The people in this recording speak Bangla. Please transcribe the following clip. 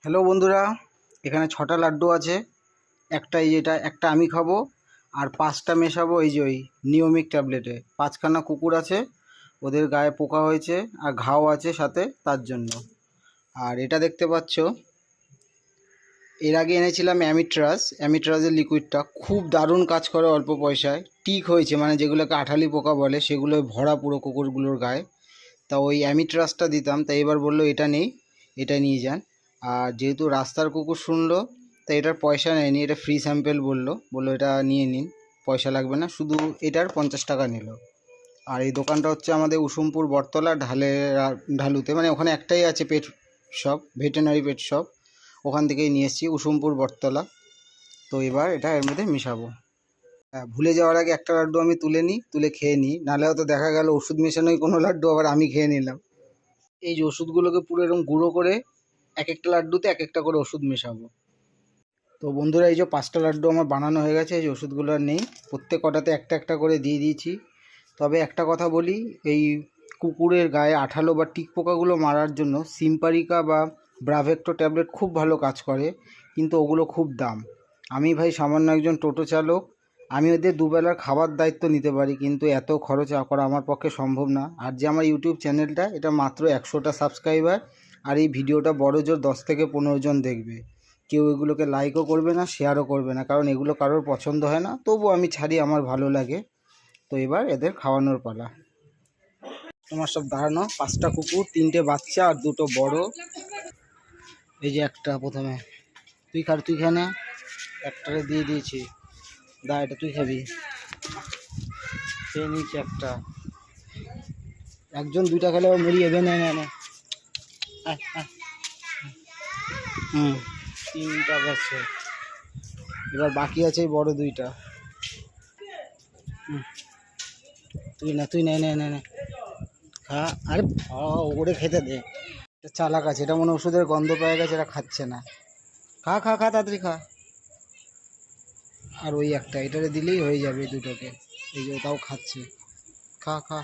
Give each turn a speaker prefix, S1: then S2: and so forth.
S1: হ্যালো বন্ধুরা, এখানে 6টা লাড্ডু আছে। একটা এই যেটা একটা আমি খাবো, আর 5টা মেশাবো এই যে ওই নিয়মিক ট্যাবলেটে। 5খানা কুকুর আছে, ওদের গায়ে পোকা হয়েছে আর ঘাও আছে সাথে, তার জন্য। আর এটা দেখতে পাচ্ছ, এর আগে এনেছিলাম অ্যামিট্রাজের লিকুইডটা, খুব দারুণ কাজ করে অল্প পয়সায়। টিক হয়েছে, মানে যেগুলোকে আঠালি পোকা বলে, সেগুলো ভরা পুরো কুকুরগুলোর গায়ে। তা ওই অ্যামিট্রাজটা দিতাম, তাই এবার বললো এটা নেই, এটা নিয়ে যান। আর যেহেতু রাস্তার কুকুর শুনলো, তাই এটার পয়সা নেয়নি, এটা ফ্রি স্যাম্পেল বললো এটা নিয়ে নিন, পয়সা লাগবে না, শুধু এটার 50 টাকা নিল। আর এই দোকানটা হচ্ছে আমাদের উসুমপুর বটতলা ঢালুতে, মানে ওখানে একটাই আছে pet shop, veterinary pet shop, ওখান থেকেই নিয়ে এসেছি, উসুমপুর বটতলা। তো এবার এটা এর মধ্যে মিশাবো। ভুলে যাওয়ার আগে একটা লাড্ডু আমি তুলে খেয়ে নিই, নাহলে হয়তো দেখা গেল ওষুধ মেশানোই কোনো লাড্ডু আবার আমি খেয়ে নিলাম। এই যে ওষুধগুলোকে পুরো এরকম গুঁড়ো করে এক একটা লাড্ডুতে এক একটা করে ওষুধ মেশাবো। তো বন্ধুরা, এই যে 5টা লাড্ডু আমার বানানো হয়ে গেছে, এই যে ওষুধগুলো আর নেই, প্রত্যেক কটাতে একটা একটা করে দিয়ে দিয়েছি। তবে একটা কথা বলি, এই কুকুরের গায়ে আঠালো বা টিক পোকাগুলো মারার জন্য সিম্পারিকা বা ব্রাভেক্টো ট্যাবলেট খুব ভালো কাজ করে, কিন্তু ওগুলো খুব দাম। আমি ভাই সামান্য একজন টোটো চালক, আমি ওদের দুবেলার খাবার দায়িত্ব নিতে পারি, কিন্তু এত খরচ করা আমার পক্ষে সম্ভব না। আর যে আমার ইউটিউব চ্যানেলটা, এটা মাত্র 100টা সাবস্ক্রাইবার, আর এই ভিডিওটা বড় জোর 10 থেকে 15 জন দেখবে। কেউ এগুলোকে লাইকও করবে না, শেয়ারও করবে না, কারণ এগুলো কারোর পছন্দ হয় না, তবু আমি ছাড়ি, আমার ভালো লাগে। তো এবার এদের খাওয়ানোর পালা। তোমার সব দাঁড়ানো, 5টা কুকুর, 3টে বাচ্চা আর 2টো বড়। এই যে একটা প্রথমে, তুই খানে একটারে দিয়ে দিয়েছি, দা এটা তুই খাবি, খেয়ে নিয়েছি একটা। একজন 2টা খেলে ও মরিয়ে নে নে নে। হুম, 3টা গেছে, এবার বাকি আছে এই বড় 2টা। তুই নে নে নে নে খা। আরে ওরে খেতে দে, এটা চালাক আছে, এটা মনে ওষুধের গন্ধ পেয়ে গেছে, এটা খাচ্ছে না। খা খা খা, তাড়াতাড়ি খা। আর ওই একটা, এটারে দিলেই হয়ে যাবে 2টোকে। এই যে তাও খাচ্ছে, খা খা।